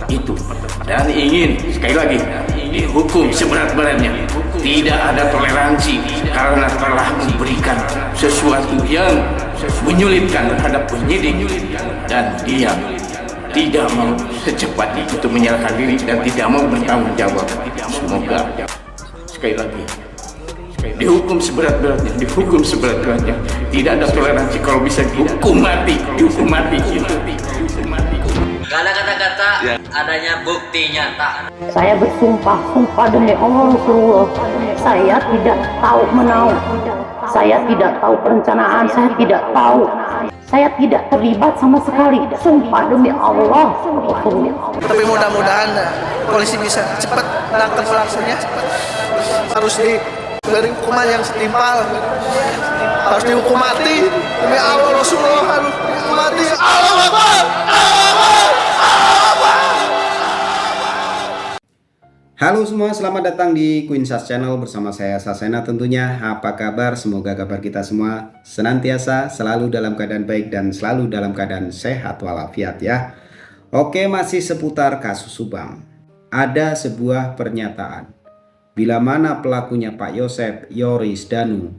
itu, dan ingin sekali lagi dihukum seberat-beratnya. Tidak ada toleransi karena telah memberikan sesuatu yang menyulitkan terhadap penyidik, dan dia tidak mau secepatnya itu menyerahkan diri dan tidak mau bertanggung jawab. Semoga sekali lagi dihukum seberat-beratnya, dihukum seberat-beratnya. Tidak ada toleransi, kalau bisa dihukum mati, dihukum mati. Gak ada kata-kata adanya bukti nyata. Saya bersumpah demi Allah Rasulullah, saya tidak tahu menau, saya tidak tahu perencanaan, saya tidak tahu, saya tidak terlibat sama sekali. Sumpah demi Allah Rasulullah. Tapi mudah-mudahan polisi bisa cepat menangkap pelakunya. Harus diberi hukuman yang setimpal, harus dihukum mati demi Allah Rasulullah, harus dihukum mati. Allahu Akbar, Allahu Akbar, Allahu Akbar. Halo semua, selamat datang di Queen Sas Channel bersama saya Sasena tentunya. Apa kabar? Semoga kabar kita semua senantiasa selalu dalam keadaan baik dan selalu dalam keadaan sehat walafiat ya. Oke, masih seputar kasus Subang. Ada sebuah pernyataan. Bila mana pelakunya Pak Yosep, Yoris Danu,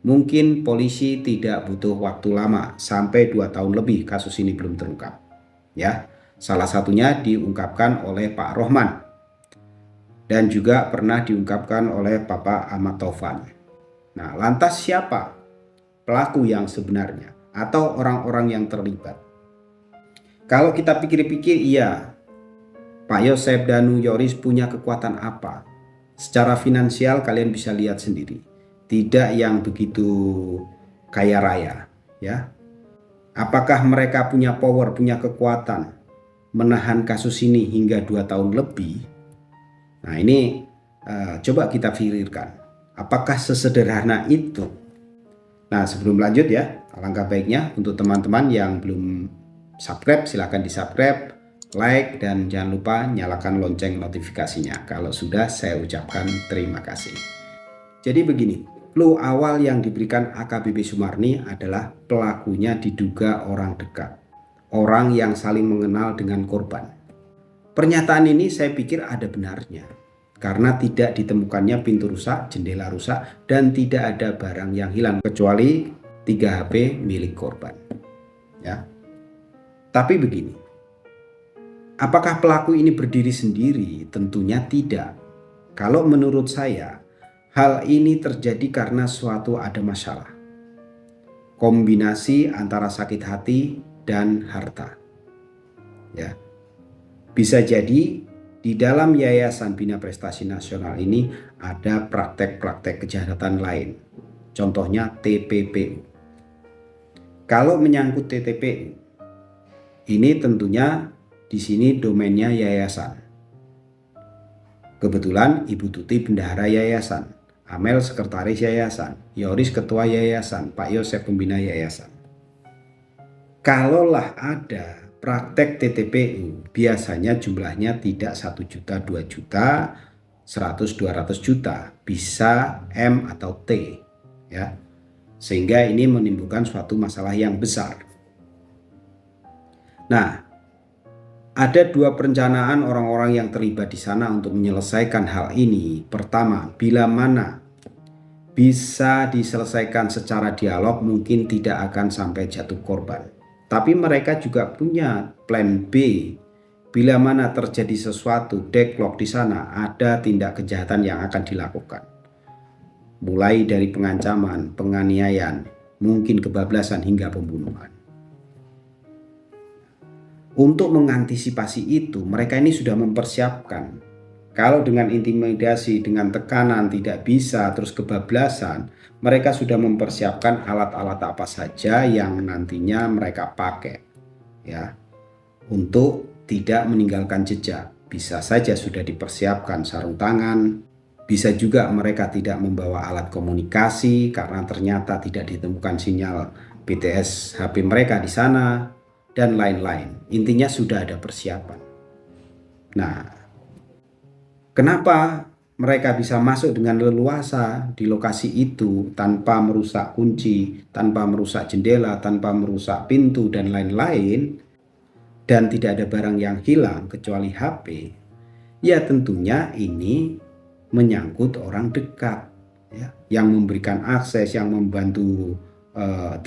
mungkin polisi tidak butuh waktu lama, sampai 2 tahun lebih kasus ini belum terungkap. Ya, salah satunya diungkapkan oleh Pak Rohman dan juga pernah diungkapkan oleh Bapak Ahmad Taufan. Nah, lantas siapa pelaku yang sebenarnya atau orang-orang yang terlibat? Kalau kita pikir-pikir, iya, Pak Yosep Danu Yoris punya kekuatan apa? Secara finansial kalian bisa lihat sendiri, tidak yang begitu kaya raya ya. Apakah mereka punya power, punya kekuatan menahan kasus ini hingga 2 tahun lebih? Nah ini coba kita pikirkan, apakah sesederhana itu? Nah sebelum lanjut ya, alangkah baiknya untuk teman-teman yang belum subscribe silahkan di subscribe, like, dan jangan lupa nyalakan lonceng notifikasinya. Kalau sudah, saya ucapkan terima kasih. Jadi begini, clue awal yang diberikan AKBP Sumarni adalah pelakunya diduga orang dekat, orang yang saling mengenal dengan korban. Pernyataan ini saya pikir ada benarnya, karena tidak ditemukannya pintu rusak, jendela rusak, dan tidak ada barang yang hilang kecuali 3 HP milik korban. Ya. Tapi begini, apakah pelaku ini berdiri sendiri? Tentunya tidak. Kalau menurut saya, hal ini terjadi karena suatu ada masalah. Kombinasi antara sakit hati dan harta. Ya. Bisa jadi di dalam Yayasan Bina Prestasi Nasional ini ada praktek-praktek kejahatan lain. Contohnya TPPU. Kalau menyangkut TPPU, ini tentunya di sini domainnya yayasan. Kebetulan Ibu Tuti bendahara yayasan, Amel sekretaris yayasan, Yoris ketua yayasan, Pak Yosep pembina yayasan. Kalaulah ada praktek TTPU, biasanya jumlahnya tidak 1 juta, 2 juta, 100, 200 juta, bisa M atau T ya. Sehingga ini menimbulkan suatu masalah yang besar. Nah, ada 2 perencanaan orang-orang yang terlibat di sana untuk menyelesaikan hal ini. Pertama, bila mana bisa diselesaikan secara dialog, mungkin tidak akan sampai jatuh korban. Tapi mereka juga punya plan B. Bila mana terjadi sesuatu deadlock di sana, ada tindak kejahatan yang akan dilakukan. Mulai dari pengancaman, penganiayaan, mungkin kebablasan hingga pembunuhan. Untuk mengantisipasi itu, mereka ini sudah mempersiapkan. Kalau dengan intimidasi, dengan tekanan tidak bisa, terus kebablasan, mereka sudah mempersiapkan alat-alat apa saja yang nantinya mereka pakai ya, untuk tidak meninggalkan jejak. Bisa saja sudah dipersiapkan sarung tangan, bisa juga mereka tidak membawa alat komunikasi karena ternyata tidak ditemukan sinyal BTS HP mereka di sana, dan lain-lain. Intinya sudah ada persiapan. Nah, kenapa mereka bisa masuk dengan leluasa di lokasi itu tanpa merusak kunci, tanpa merusak jendela, tanpa merusak pintu dan lain-lain? dan tidak ada barang yang hilang kecuali HP, ya tentunya ini menyangkut orang dekat, ya, yang memberikan akses, yang membantu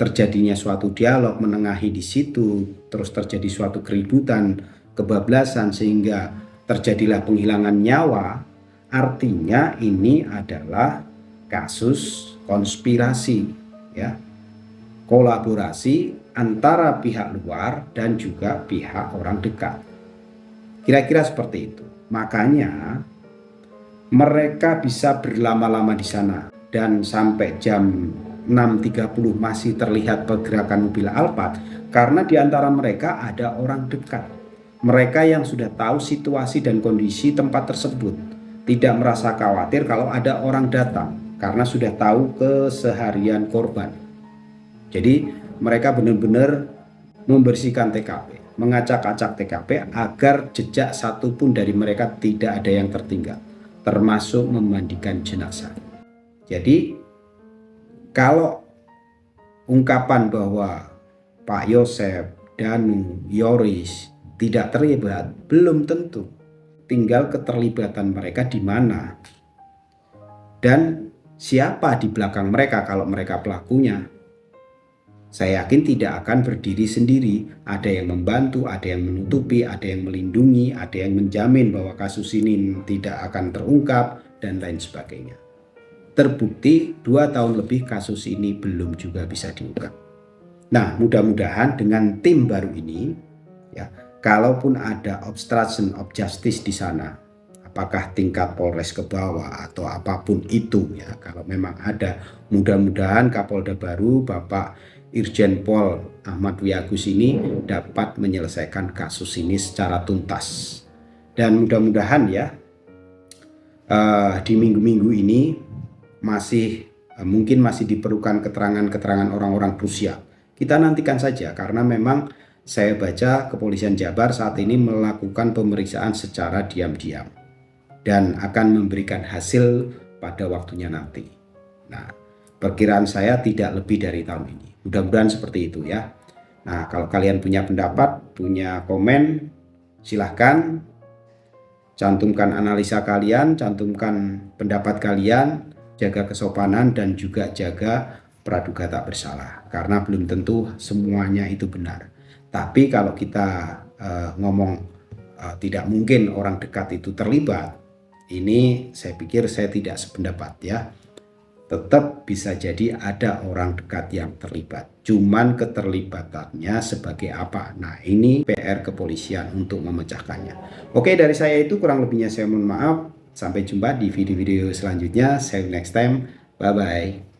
terjadinya suatu dialog, menengahi di situ, terus terjadi suatu keributan, kebablasan sehingga terjadilah penghilangan nyawa. Artinya ini adalah kasus konspirasi, ya, kolaborasi antara pihak luar dan juga pihak orang dekat. Kira-kira seperti itu. Makanya mereka bisa berlama-lama di sana dan sampai jam 6.30 masih terlihat pergerakan mobil Alphard karena di antara mereka ada orang dekat. Mereka yang sudah tahu situasi dan kondisi tempat tersebut, tidak merasa khawatir kalau ada orang datang karena sudah tahu keseharian korban. Jadi mereka benar-benar membersihkan TKP, mengacak-acak TKP agar jejak satupun dari mereka tidak ada yang tertinggal, termasuk memandikan jenazah. Jadi kalau ungkapan bahwa Pak Yosef, Danu, Yoris tidak terlibat, belum tentu. Tinggal keterlibatan mereka di mana dan siapa di belakang mereka kalau mereka pelakunya. Saya yakin tidak akan berdiri sendiri. Ada yang membantu, ada yang menutupi, ada yang melindungi, ada yang menjamin bahwa kasus ini tidak akan terungkap, dan lain sebagainya. Terbukti 2 tahun lebih kasus ini belum juga bisa diungkap. Nah, mudah-mudahan dengan tim baru ini, ya, kalaupun ada obstruction of justice di sana, apakah tingkat Polres ke bawah atau apapun itu, ya, kalau memang ada, mudah-mudahan Kapolda baru Bapak Irjen Pol Ahmad Wiyagus ini dapat menyelesaikan kasus ini secara tuntas. Dan mudah-mudahan ya di minggu-minggu ini mungkin masih diperlukan keterangan-keterangan orang-orang krusial. Kita nantikan saja karena memang saya baca Kepolisian Jabar saat ini melakukan pemeriksaan secara diam-diam dan akan memberikan hasil pada waktunya nanti. Nah, perkiraan saya tidak lebih dari tahun ini. Mudah-mudahan seperti itu ya. Nah, kalau kalian punya pendapat, punya komen, silahkan cantumkan analisa kalian, cantumkan pendapat kalian, jaga kesopanan dan juga jaga praduga tak bersalah. Karena belum tentu semuanya itu benar. Tapi kalau kita ngomong tidak mungkin orang dekat itu terlibat, ini saya pikir saya tidak sependapat ya. Tetap bisa jadi ada orang dekat yang terlibat. Cuman keterlibatannya sebagai apa? Nah, ini PR kepolisian untuk memecahkannya. Oke, dari saya itu kurang lebihnya saya mohon maaf. Sampai jumpa di video-video selanjutnya. See you next time. Bye-bye.